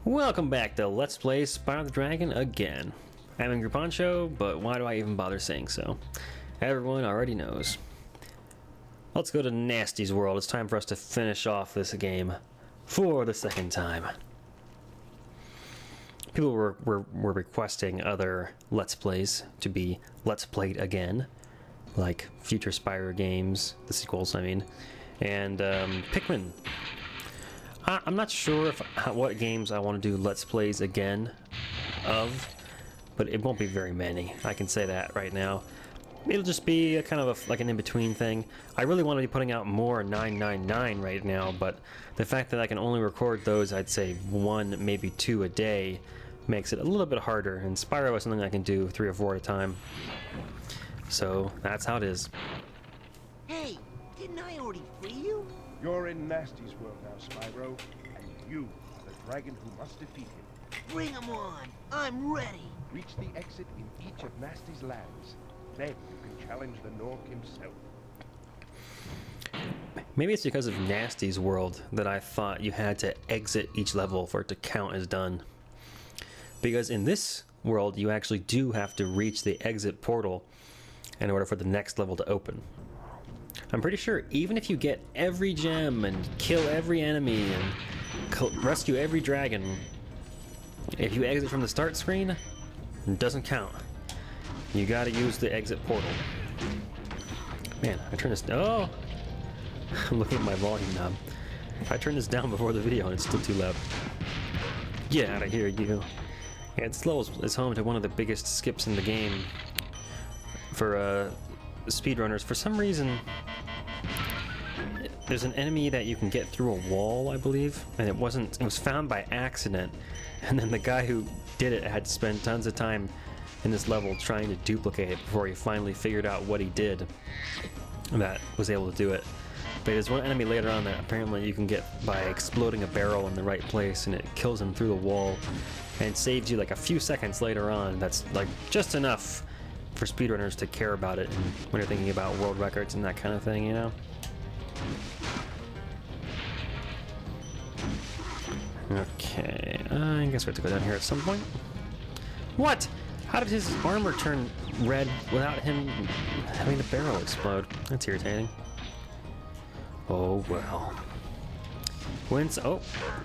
Welcome back to Let's Play Spyro the Dragon again. I'm angryponcho, but why do I even bother saying so? Everyone already knows. Let's go to Nasty's world. It's time for us to finish off this game for the second time. People were requesting other Let's Plays to be Let's Played again, like future Spyro games, the sequels I mean, and Pikmin. I'm not sure what games I want to do Let's Plays again of, but it won't be very many. I can say that right now. It'll just be a kind of like an in-between thing. I really want to be putting out more 999 right now, but the fact that I can only record those, I'd say 1, maybe 2 a day, makes it a little bit harder, and Spyro is something I can do 3 or 4 at a time. So that's how it is. Hey, didn't I already free you? You're in Nasty's world now, Spyro, and you are the dragon who must defeat him. Bring him on! I'm ready! Reach the exit in each of Nasty's lands. Then you can challenge the Nork himself. Maybe it's because of Nasty's world that I thought you had to exit each level for it to count as done. Because in this world, you actually do have to reach the exit portal in order for the next level to open. I'm pretty sure even if you get every gem and kill every enemy and rescue every dragon, if you exit from the start screen, it doesn't count. You gotta use the exit portal. Man, I turn this... Oh! I'm looking at my volume knob. I turn this down before the video and it's still too loud. Get out of here, you. Yeah, this level is home to one of the biggest skips in the game for speedrunners. For some reason, there's an enemy that you can get through a wall, I believe, and it was found by accident, and then the guy who did it had to spend tons of time in this level trying to duplicate it before he finally figured out what he did that was able to do it. But there's one enemy later on that apparently you can get by exploding a barrel in the right place, and it kills him through the wall and saves you like a few seconds later on. That's like just enough for speedrunners to care about it, and when you're thinking about world records and that kind of thing, you know? Okay, I guess we have to go down here at some point. What? How did his armor turn red without him having the barrel explode? That's irritating. Oh well. Oh,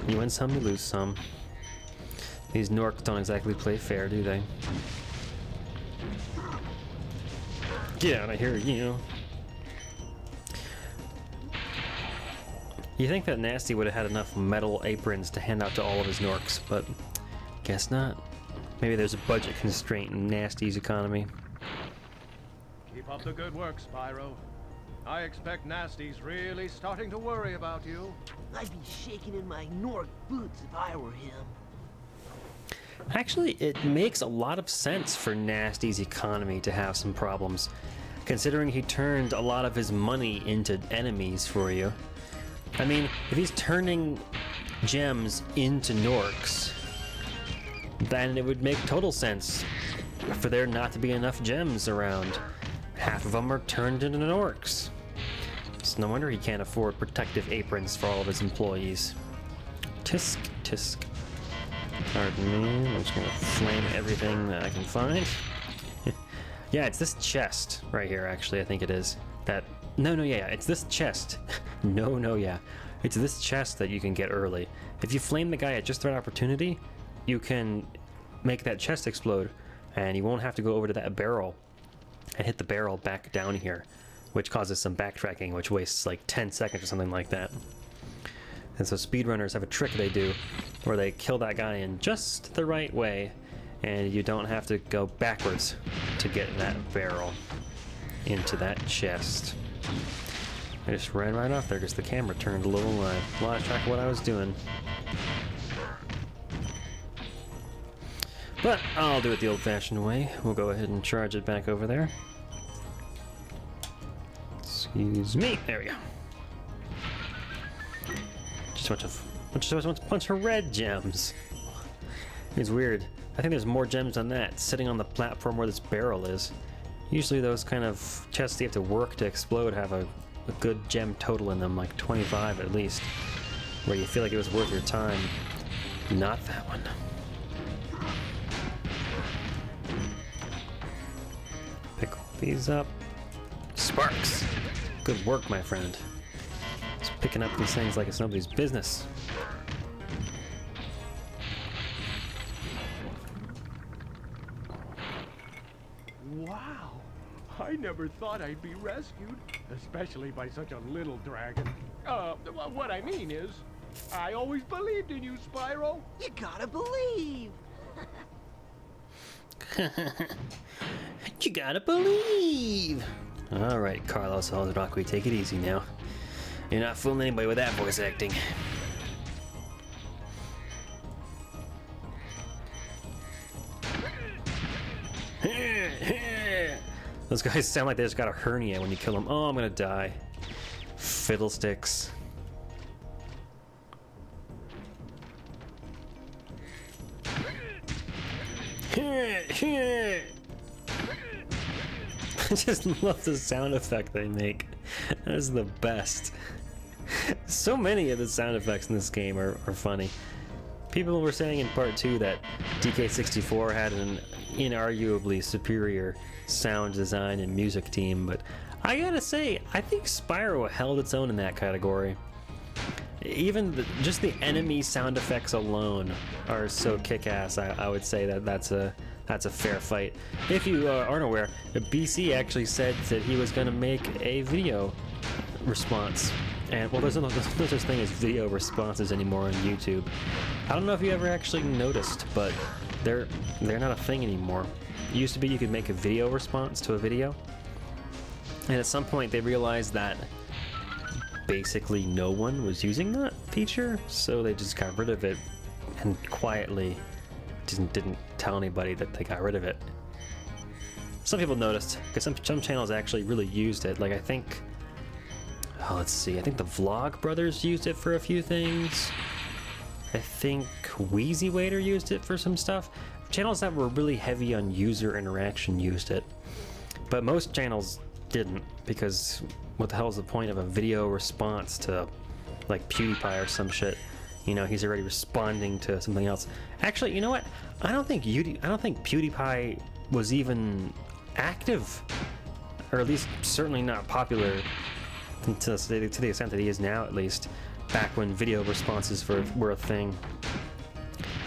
you win some, you lose some. These Norks don't exactly play fair, do they? Get out of here, you. You think that Nasty would have had enough metal aprons to hand out to all of his Norks, but guess not. Maybe there's a budget constraint in Nasty's economy. Keep up the good work, Spyro. I expect Nasty's really starting to worry about you. I'd be shaking in my Nork boots if I were him. Actually, it makes a lot of sense for Nasty's economy to have some problems, considering he turned a lot of his money into enemies for you. I mean, if he's turning gems into Norks, then it would make total sense for there not to be enough gems around. Half of them are turned into Norks. It's no wonder he can't afford protective aprons for all of his employees. Tisk, tisk. Pardon me, I'm just gonna flame everything that I can find. Yeah, it's this chest right here, actually, I think it is. Yeah, it's this chest. Yeah. It's this chest that you can get early. If you flame the guy at just the right opportunity, you can make that chest explode, and you won't have to go over to that barrel and hit the barrel back down here, which causes some backtracking, which wastes like 10 seconds or something like that. And so speedrunners have a trick they do where they kill that guy in just the right way, and you don't have to go backwards to get that barrel into that chest. I just ran right off there because the camera turned a little, lost track of what I was doing. But I'll do it the old-fashioned way. We'll go ahead and charge it back over there. Excuse me. There we go. Just a bunch of red gems. It's weird. I think there's more gems than that sitting on the platform where this barrel is. Usually those kind of chests you have to work to explode have a good gem total in them, like 25 at least, where you feel like it was worth your time. Not that one. Pick all these up. Sparks! Good work, my friend. Just picking up these things like it's nobody's business. Wow! I never thought I'd be rescued, especially by such a little dragon. What I mean is, I always believed in you, Spyro. You gotta believe. You gotta believe! Alright, Carlos Rocky, take it easy now. You're not fooling anybody with that voice acting. Those guys sound like they just got a hernia when you kill them. Oh, I'm gonna die. Fiddlesticks. I just love the sound effect they make. That is the best. So many of the sound effects in this game are funny. People were saying in part 2 that DK64 had an inarguably superior sound design and music team, but I gotta say, I think Spyro held its own in that category. Even just the enemy sound effects alone are so kick-ass. I would say that's a fair fight. If you aren't aware, BC actually said that he was going to make a video response. And, well, there's no such thing as video responses anymore on YouTube. I don't know if you ever actually noticed, but they're not a thing anymore. It used to be you could make a video response to a video. And at some point they realized that basically no one was using that feature, so they just got rid of it and quietly didn't tell anybody that they got rid of it. Some people noticed, because some channels actually really used it. Like I think, oh, let's see, I think the Vlog Brothers used it for a few things. I think Wheezy Waiter used it for some stuff. Channels that were really heavy on user interaction used it, but most channels didn't, because what the hell is the point of a video response to like PewDiePie or some shit? You know, he's already responding to something else. Actually, you know what? I don't think PewDiePie was even active, or at least certainly not popular to the extent that he is now, at least back when video responses were a thing.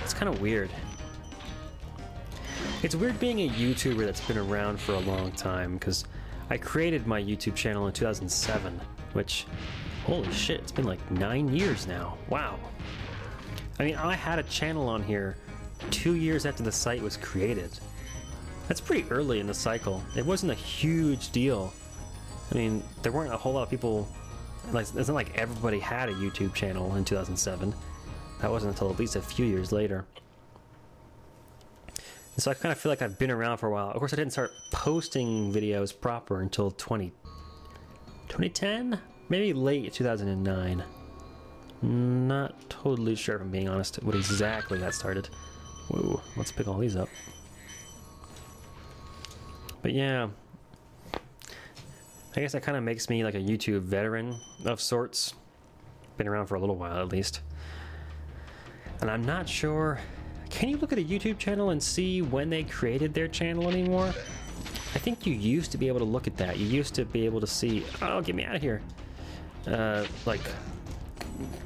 It's kind of weird. It's weird being a YouTuber that's been around for a long time, because I created my YouTube channel in 2007, which, holy shit, it's been like 9 years now. Wow. I mean, I had a channel on here 2 years after the site was created. That's pretty early in the cycle. It wasn't a huge deal. I mean, there weren't a whole lot of people, like, it's not like everybody had a YouTube channel in 2007. That wasn't until at least a few years later. And so I kind of feel like I've been around for a while. Of course, I didn't start posting videos proper until 2010? Maybe late 2009. Not totally sure, if I'm being honest, what exactly that started. Whoa, let's pick all these up. But yeah, I guess that kind of makes me like a YouTube veteran of sorts. Been around for a little while, at least. And I'm not sure... Can you look at a YouTube channel and see when they created their channel anymore? I think you used to be able to look at that. You used to be able to see, oh, get me out of here. Like,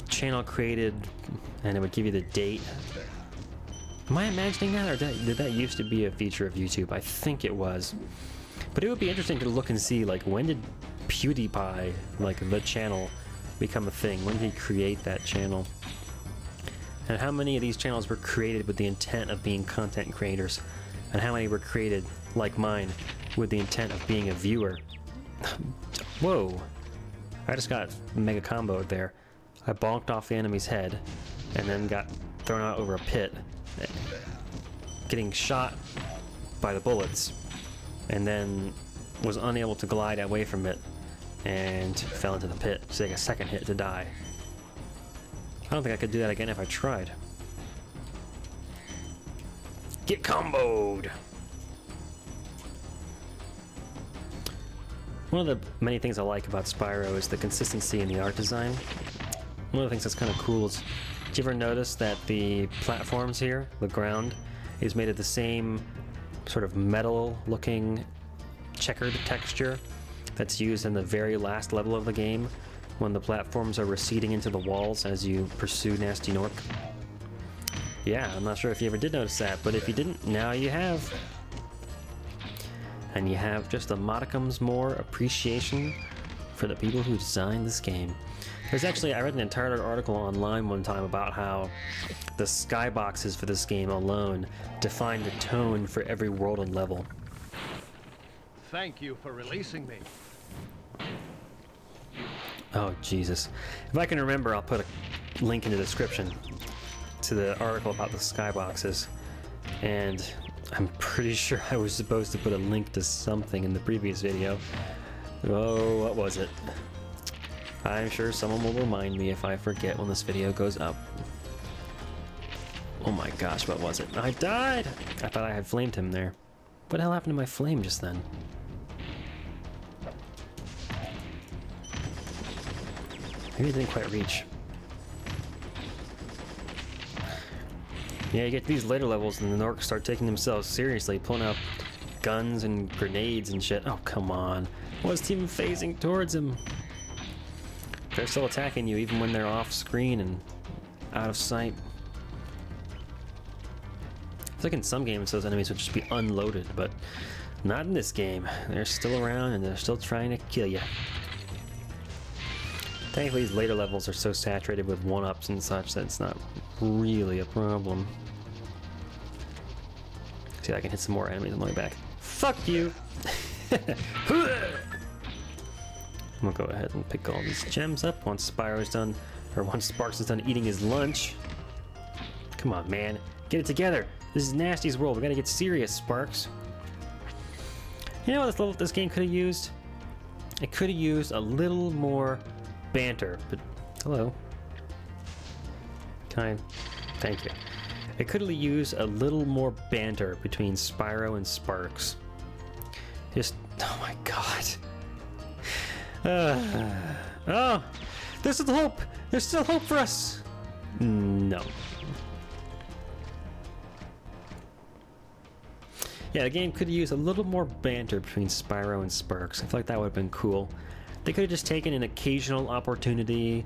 channel created, and it would give you the date. Am I imagining that, or did that used to be a feature of YouTube? I think it was. But it would be interesting to look and see, like, when did PewDiePie, like, the channel, become a thing? When did he create that channel? And how many of these channels were created with the intent of being content creators? And how many were created, like mine, with the intent of being a viewer? Whoa. I just got mega comboed there. I bonked off the enemy's head, and then got thrown out over a pit, getting shot by the bullets, and then was unable to glide away from it, and fell into the pit to take a second hit to die. I don't think I could do that again if I tried. Get comboed! One of the many things I like about Spyro is the consistency in the art design. One of the things that's kind of cool is Did you ever notice that the platforms here, the ground, is made of the same sort of metal-looking checkered texture that's used in the very last level of the game when the platforms are receding into the walls as you pursue Nasty Nork? Yeah, I'm not sure if you ever did notice that, but if you didn't, now you have. And you have just a modicum's more appreciation for the people who designed this game. There's actually, I read an entire article online one time about how the skyboxes for this game alone define the tone for every world and level. Thank you for releasing me. Oh, Jesus. If I can remember, I'll put a link in the description to the article about the skyboxes. And I'm pretty sure I was supposed to put a link to something in the previous video. Oh, what was it? I'm sure someone will remind me if I forget when this video goes up. Oh my gosh, what was it? I died! I thought I had flamed him there. What the hell happened to my flame just then? Maybe it didn't quite reach. Yeah, you get to these later levels and the Norks start taking themselves seriously, pulling out guns and grenades and shit. Oh, come on. What's even phasing towards him? They're still attacking you even when they're off screen and out of sight. It's like in some games those enemies would just be unloaded, but not in this game. They're still around and they're still trying to kill you. Thankfully, these later levels are so saturated with one-ups and such that it's not really a problem. See if I can hit some more enemies on the way back. Fuck you! I'm gonna go ahead and pick all these gems up once Spyro's done, or once Sparks is done eating his lunch. Come on, man. Get it together! This is Nasty's world. We gotta get serious, Sparks. You know what this game could have used? It could have used a little more banter, but hello. Thank you. It could have used a little more banter between Spyro and Sparks. Just, oh my god. Oh, there's still hope. There's still hope for us. No. Yeah, the game could have used a little more banter between Spyro and Sparks. I feel like that would have been cool. They could have just taken an occasional opportunity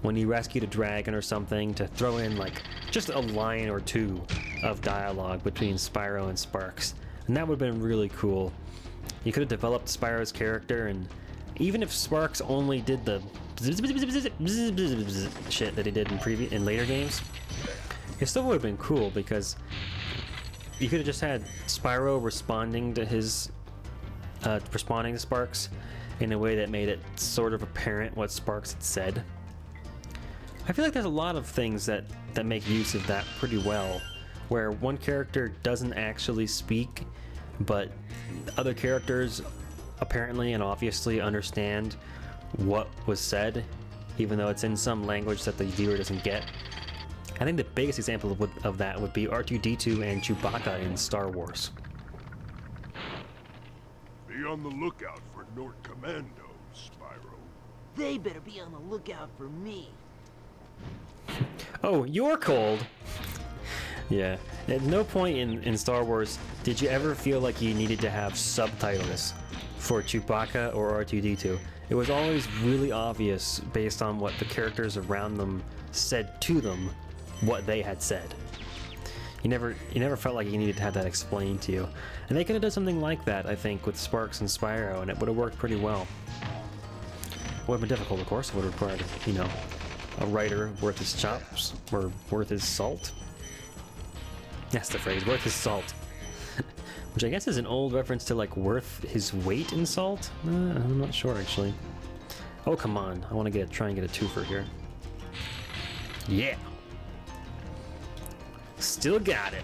when you rescued a dragon or something to throw in like just a line or two of dialogue between Spyro and Sparks. And that would have been really cool. You could have developed Spyro's character, and even if Sparks only did the shit that he did in later games, it still would have been cool because you could have just had Spyro responding to Sparks in a way that made it sort of apparent what Sparks had said. I feel like there's a lot of things that make use of that pretty well, where one character doesn't actually speak, but other characters apparently and obviously understand what was said, even though it's in some language that the viewer doesn't get. I think the biggest example of that would be R2-D2 and Chewbacca in Star Wars. Be on the lookout for Nork Commandos, Spyro. They better be on the lookout for me. Oh, you're cold! Yeah, at no point in Star Wars did you ever feel like you needed to have subtitles for Chewbacca or R2-D2. It was always really obvious based on what the characters around them said to them, what they had said. You never felt like you needed to have that explained to you. And they could have done something like that, I think, with Sparks and Spyro, and it would have worked pretty well. It would have been difficult, of course. It would have required, you know, a writer worth his chops, or worth his salt. That's the phrase, worth his salt. Which I guess is an old reference to, like, worth his weight in salt? I'm not sure, actually. Oh, come on. I want to try and get a twofer here. Yeah! Still got it.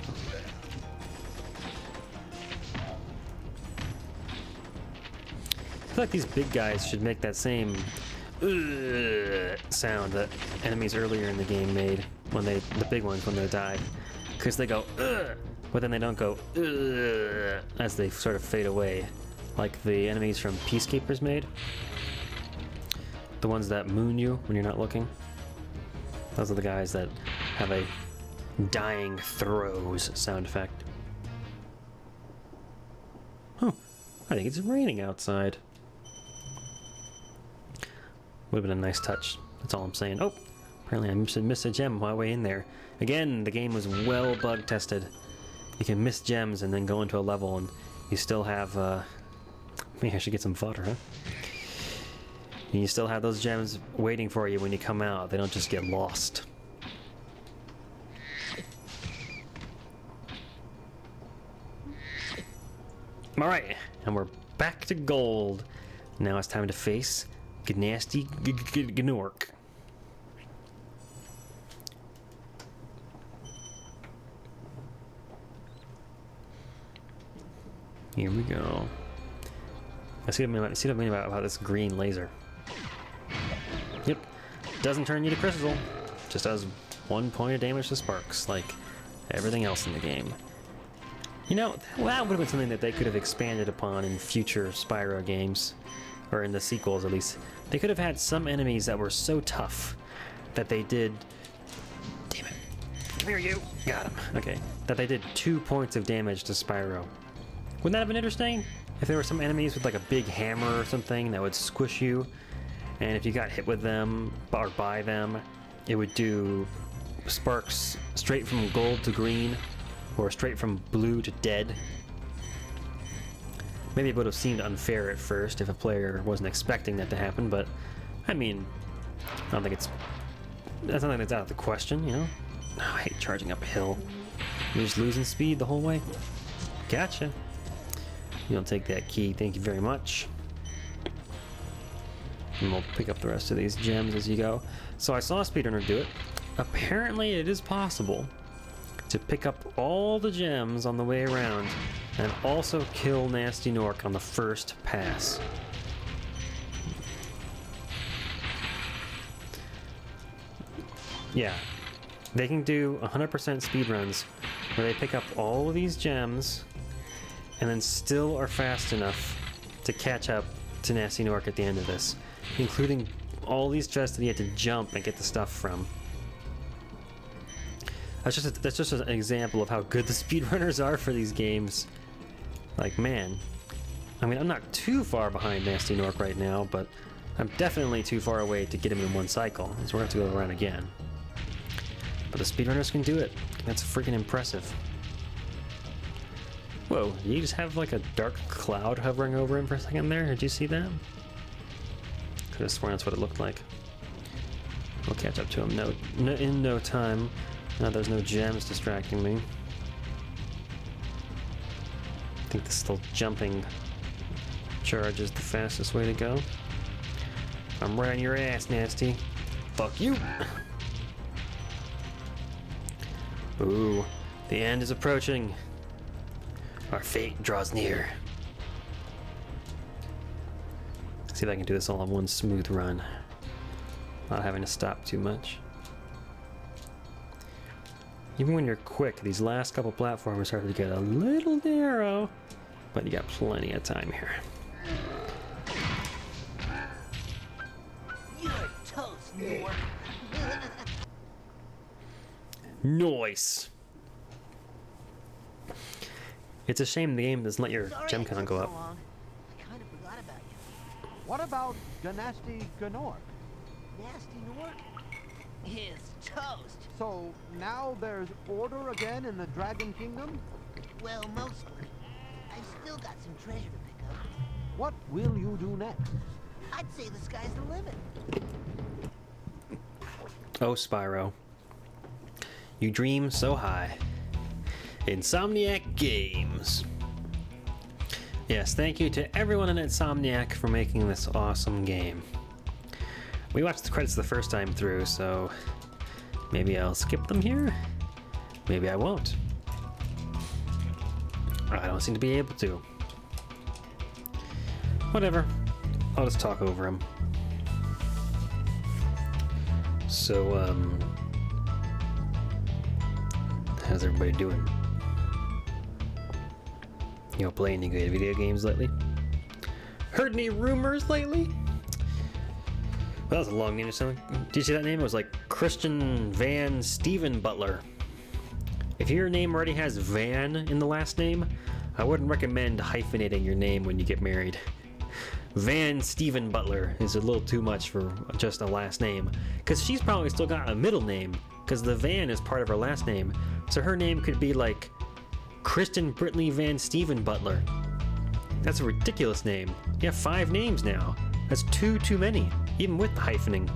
I feel like these big guys should make that same sound that enemies earlier in the game made when the big ones when they died, because they go but then they don't go as they sort of fade away, like the enemies from Peacekeepers made. The ones that moon you when you're not looking. Those are the guys that have a dying throws sound effect. Oh, I think it's raining outside. Would have been a nice touch. That's all I'm saying. Oh, apparently I missed a gem on my way in there. Again, the game was well bug tested. You can miss gems and then go into a level and you still have, maybe I should get some fodder, huh? And you still have those gems waiting for you when you come out. They don't just get lost. Alright, and we're back to gold. Now it's time to face Gnasty Gnorc. Here we go. I see what I mean about this green laser. Yep, doesn't turn you to crystal. Just does 1 point of damage to sparks, like everything else in the game. You know, that would have been something that they could have expanded upon in future Spyro games, or in the sequels at least. They could have had some enemies that were so tough that they did. Damn it! Come here, you. Got him. Okay, that they did 2 points of damage to Spyro. Wouldn't that have been interesting? If there were some enemies with like a big hammer or something that would squish you, and if you got hit with them or by them, it would do sparks straight from gold to green, or straight from blue to dead. Maybe it would have seemed unfair at first if a player wasn't expecting that to happen, but I mean, I don't think that's something that's out of the question, you know? Oh, I hate charging uphill. You're just losing speed the whole way. Gotcha. You don't take that key, thank you very much. And we'll pick up the rest of these gems as you go. So I saw a speedrunner do it. Apparently it is possible to pick up all the gems on the way around and also kill Gnasty Gnorc on the first pass. Yeah, they can do 100% speedruns where they pick up all of these gems and then still are fast enough to catch up to Gnasty Gnorc at the end of this, including all these chests that you have to jump and get the stuff from. That's just an example of how good the speedrunners are for these games. Like, man, I mean, I'm not too far behind Gnasty Gnorc right now, but I'm definitely too far away to get him in one cycle, so we're going to have to go around again. But the speedrunners can do it. That's freaking impressive. Whoa, did you just have like a dark cloud hovering over him for a second there? Did you see that? Could have sworn that's what it looked like. We'll catch up to him in no time. Now there's no gems distracting me. I think this little jumping charge is the fastest way to go. I'm right on your ass, Gnasty. Fuck you! Ooh, the end is approaching. Our fate draws near. See if I can do this all in one smooth run, not having to stop too much. Even when you're quick, these last couple platforms start to get a little narrow, but you got plenty of time here. You're toast, Nork. Nice! It's a shame the game doesn't let your Sorry gem it count took go so up. long. I kind of forgot about you. What about Gnasty Gnorc? Nasty Nork is toast. So now there's order again in the Dragon Kingdom? Well, mostly. I've still got some treasure to pick up. What will you do next? I'd say the sky's the limit. Oh, Spyro. You dream so high. Insomniac Games. Yes, thank you to everyone in Insomniac for making this awesome game. We watched the credits the first time through, so maybe I'll skip them here. Maybe I won't. I don't seem to be able to. Whatever. I'll just talk over them. So, how's everybody doing? You know, play any good video games lately? Heard any rumors lately? Well, that was a long name or something. Did you see that name? It was like Christian Van Steven Butler. If your name already has Van in the last name, I wouldn't recommend hyphenating your name when you get married. Van Steven Butler is a little too much for just a last name, because she's probably still got a middle name, because the Van is part of her last name. So her name could be like Kristen Brittany Van Steven Butler. That's a ridiculous name. You have 5 names now. That's too many, even with the hyphening.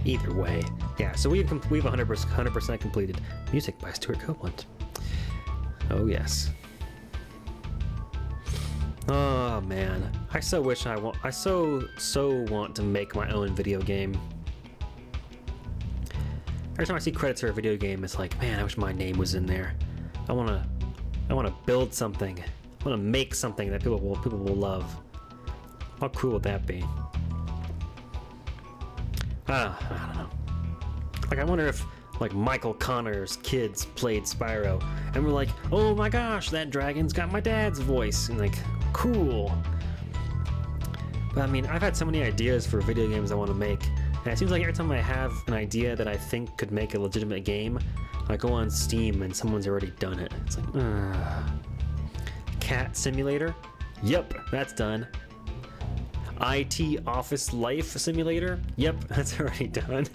Either way, yeah. So we've 100% completed. Music by Stuart Copeland. Oh yes. Oh man, I so wish I so want to make my own video game. Every time I see credits for a video game, it's like, man, I wish my name was in there. I wanna build something. I wanna make something that people will love. How cool would that be? I don't know. Like, I wonder if like Michael Connor's kids played Spyro and were like, oh my gosh, that dragon's got my dad's voice, and like, cool. But I mean, I've had so many ideas for video games I want to make, and it seems like every time I have an idea that I think could make a legitimate game, I go on Steam and someone's already done it. It's like, Cat Simulator? Yep, that's done. IT Office Life Simulator? Yep, that's already done.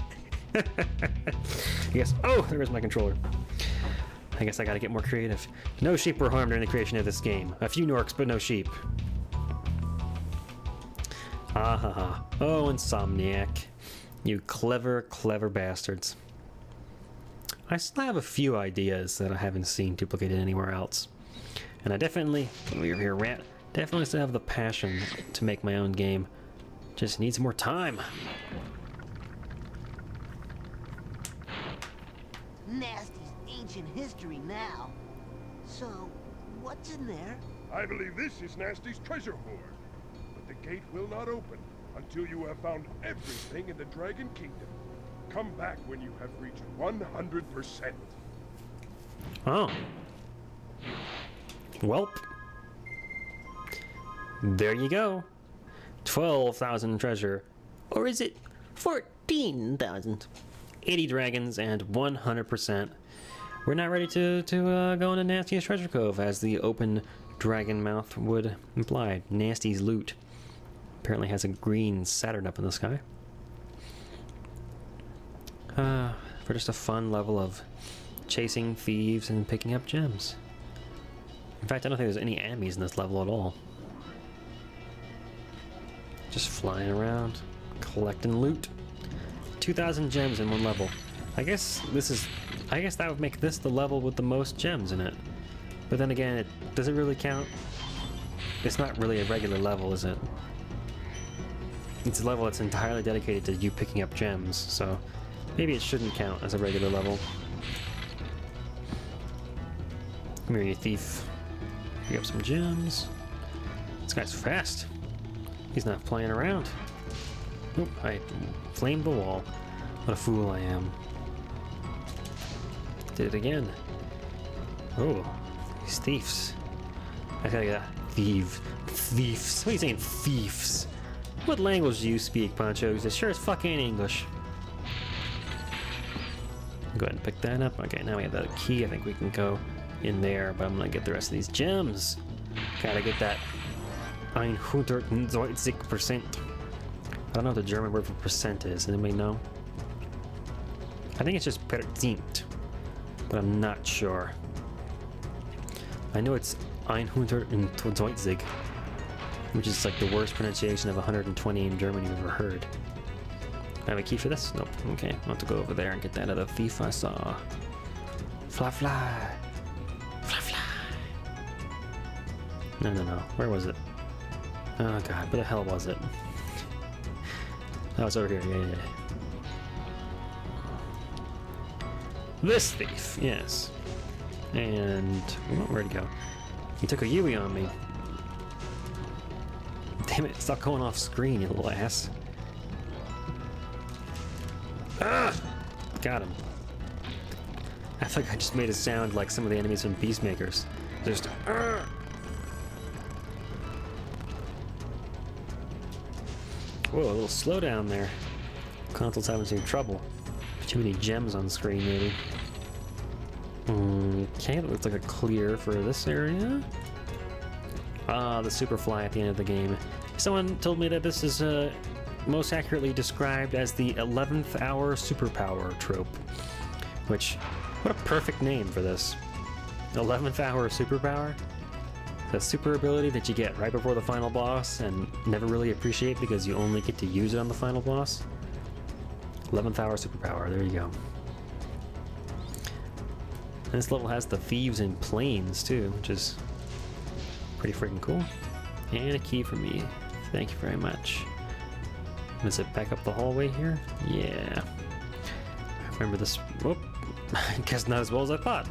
Yes. Oh, there goes my controller. I guess I gotta get more creative. No sheep were harmed during the creation of this game. A few Norks, but no sheep. Ah ha ha. Oh, Insomniac. You clever, clever bastards. I still have a few ideas that I haven't seen duplicated anywhere else. And I definitely, over here, rat, definitely still have the passion to make my own game. Just needs more time. Nasty's ancient history now. So, what's in there? I believe this is Nasty's treasure hoard. But the gate will not open until you have found everything in the Dragon Kingdom. Come back when you have reached 100%. Oh. Welp. There you go. 12,000 treasure. Or is it 14,000? 80 dragons and 100%. We're not ready to go into Nasty's treasure cove, as the open dragon mouth would imply. Nasty's loot apparently has a green Saturn up in the sky. For just a fun level of chasing thieves and picking up gems. In fact, I don't think there's any enemies in this level at all. Just flying around, collecting loot. 2,000 gems in one level. I guess that would make this the level with the most gems in it. But then again, does it really count? It's not really a regular level, is it? It's a level that's entirely dedicated to you picking up gems, so maybe it shouldn't count as a regular level. Come here, you thief. Pick up some gems. This guy's fast. He's not playing around. Oop, I flamed the wall. What a fool I am. Did it again. Oh, these thieves. I gotta get that. Thieves. What are you saying, thieves? What language do you speak, Poncho? He says, sure as fuck ain't English. Go ahead and pick that up. Okay, now we have that key. I think we can go in there, but I'm gonna get the rest of these gems. Gotta get that 120%. I don't know what the German word for percent is. Anybody know? I think it's just Prozent, but I'm not sure. I know it's 120, which is like the worst pronunciation of 120 in German you've ever heard. I have a key for this? Nope. Okay, I'll have to go over there and get that other thief I saw. Fly, fly. Fly, fly. No. Where was it? Oh god, where the hell was it? Oh, it's over here. Yeah. This thief, yes. And where'd he go? He took a Yui on me. Damn it, stop going off screen, you little ass. Ah! Got him. I think I just made it sound like some of the enemies from Peacemakers. Just Whoa, a little slowdown there. Console's having some trouble. Too many gems on screen, maybe. Okay, that looks like a clear for this area. Ah, the Superfly at the end of the game. Someone told me that this is most accurately described as the 11th hour superpower trope. Which, what a perfect name for this. 11th hour superpower? The super ability that you get right before the final boss and never really appreciate because you only get to use it on the final boss. 11th hour superpower, there you go. And this level has the thieves in planes too, which is pretty freaking cool. And a key for me. Thank you very much. Is it back up the hallway here? Yeah. I remember this. Whoop. I guess not as well as I thought.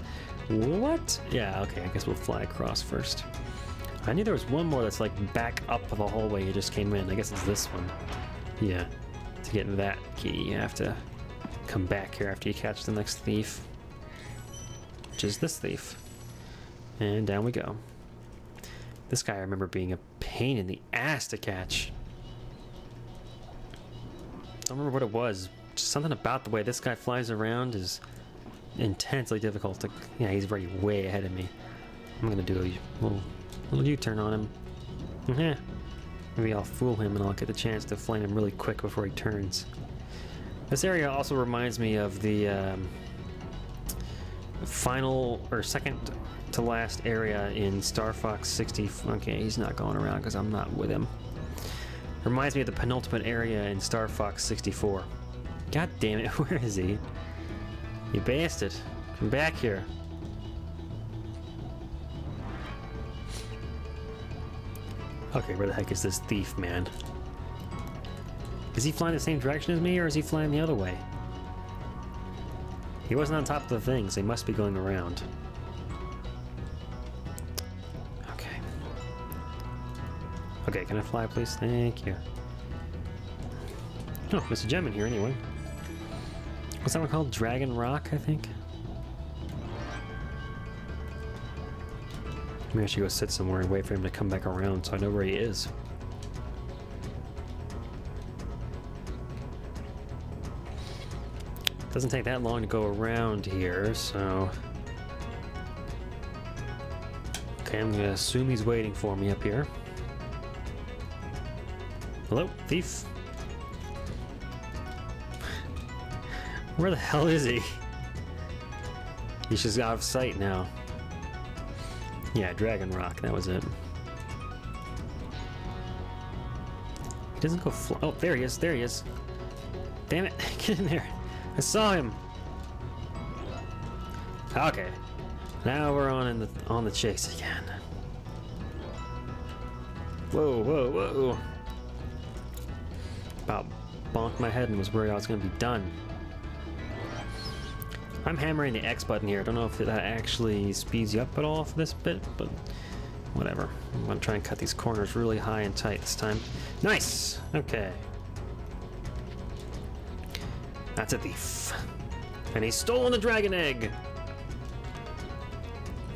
What? Yeah, okay, I guess we'll fly across first. I knew there was one more that's like back up the hallway you just came in. I guess it's this one. Yeah. To get that key, you have to come back here after you catch the next thief. Which is this thief. And down we go. This guy I remember being a pain in the ass to catch. Don't remember what it was. Just something about the way this guy flies around is intensely difficult to... Yeah, he's already way ahead of me. I'm gonna do a little U-turn on him. Yeah. Maybe I'll fool him and I'll get the chance to flame him really quick before he turns. This area also reminds me of the final or second to last area in Star Fox 60. Okay, he's not going around because I'm not with him. Reminds me of the penultimate area in Star Fox 64. God damn it, where is he? You bastard. Come back here. Okay, where the heck is this thief, man? Is he flying the same direction as me, or is he flying the other way? He wasn't on top of the thing, so he must be going around. Okay. Okay, can I fly, please? Thank you. Oh, there's a gem in here anyway. What's that one called? Dragon Rock, I think? Maybe I should go sit somewhere and wait for him to come back around so I know where he is. Doesn't take that long to go around here, so... Okay, I'm gonna assume he's waiting for me up here. Hello, thief? Where the hell is he? He's just out of sight now. Yeah, Dragon Rock, that was it. He doesn't go fly. Oh, there he is, there he is. Damn it, get in there. I saw him. Okay. Now we're on the chase again. Whoa, whoa, whoa. About bonked my head and was worried I was gonna be done. I'm hammering the X button here. I don't know if that actually speeds you up at all for this bit, but whatever. I'm gonna try and cut these corners really high and tight this time. Nice! Okay. That's a thief. And he's stolen the dragon egg!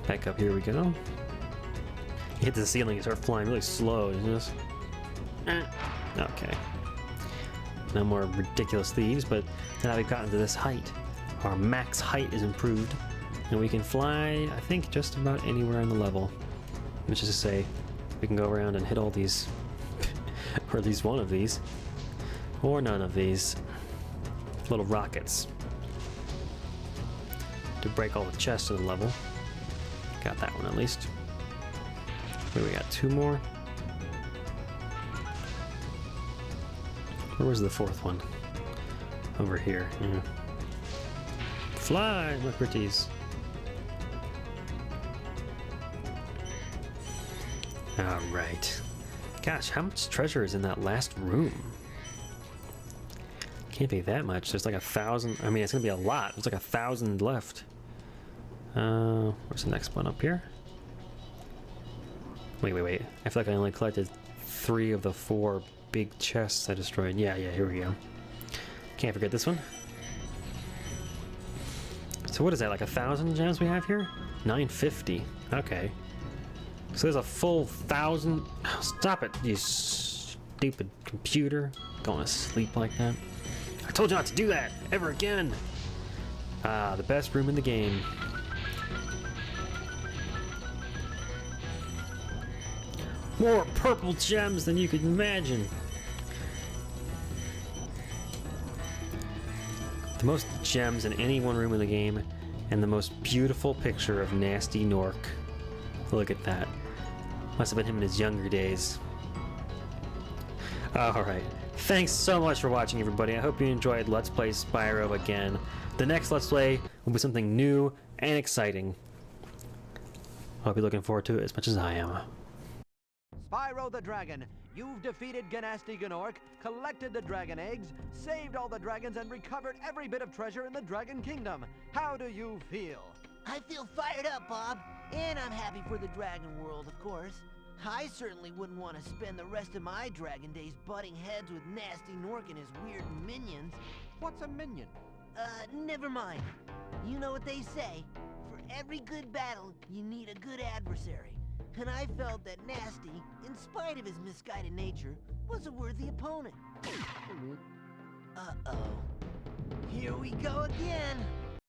Back up, here we go. You hit the ceiling, you start flying really slow, you just... Okay. No more ridiculous thieves, but now we've gotten to this height. Our max height is improved, and we can fly, I think, just about anywhere on the level. Which is to say, we can go around and hit all these, or at least one of these, or none of these little rockets to break all the chests of the level. Got that one at least. Wait, we got two more. Where was the fourth one? Over here. Yeah. Fly, my pretties. Alright. Gosh, how much treasure is in that last room? Can't be that much. There's like 1,000. I mean, it's gonna be a lot. There's like 1,000 left. Where's the next one? Up here? Wait. I feel like I only collected 3 of the 4 big chests I destroyed. Yeah, here we go. Can't forget this one. So what is that, like 1,000 gems we have here? 950. Okay. So there's a full 1,000. Oh, stop it, you Stupid computer. Going to sleep like that. I told you not to do that ever again. Ah, the best room in the game. More purple gems than you could imagine. The most gems in any one room in the game, and the most beautiful picture of Nasty Nork. Look at that. Must have been him in his younger days. Alright. Thanks so much for watching, everybody. I hope you enjoyed Let's Play Spyro again. The next Let's Play will be something new and exciting. I hope you're looking forward to it as much as I am. Spyro the Dragon, you've defeated Gnasty Gnorc, collected the dragon eggs, saved all the dragons, and recovered every bit of treasure in the Dragon Kingdom. How do you feel? I feel fired up, Bob. And I'm happy for the dragon world, of course. I certainly wouldn't want to spend the rest of my dragon days butting heads with Nasty Nork and his weird minions. What's a minion? Never mind. You know what they say. For every good battle, you need a good adversary. And I felt that Nasty, in spite of his misguided nature, was a worthy opponent. Uh-oh. Here we go again.